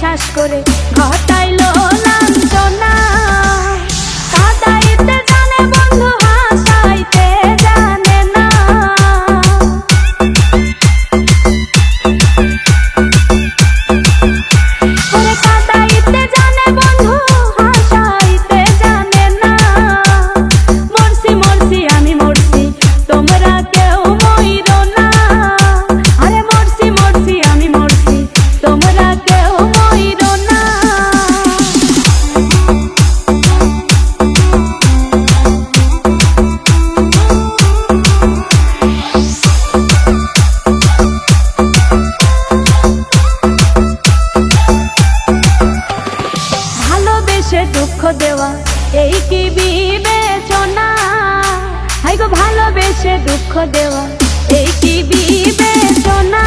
বিশ্বাস করে ঘটাইলো লাঞ্ছনা। কাঁদাইতে জানে বন্ধু হাসাইতে জানে না। ওরে কাঁদাইতে জানে বন্ধু হাসাইতে জানে না। মরছি মরছি আমি মরছি তোমরা কেউ মইরো না। আরে মরছি মরছি আমি মরছি তোমরা কেউ মইরো না। ভালোবেসে দুঃখ দেওয়া এই কি বিবেচনা? হাই গো ভালোবেসে দুঃখ দেওয়া এই কি বিবেচনা?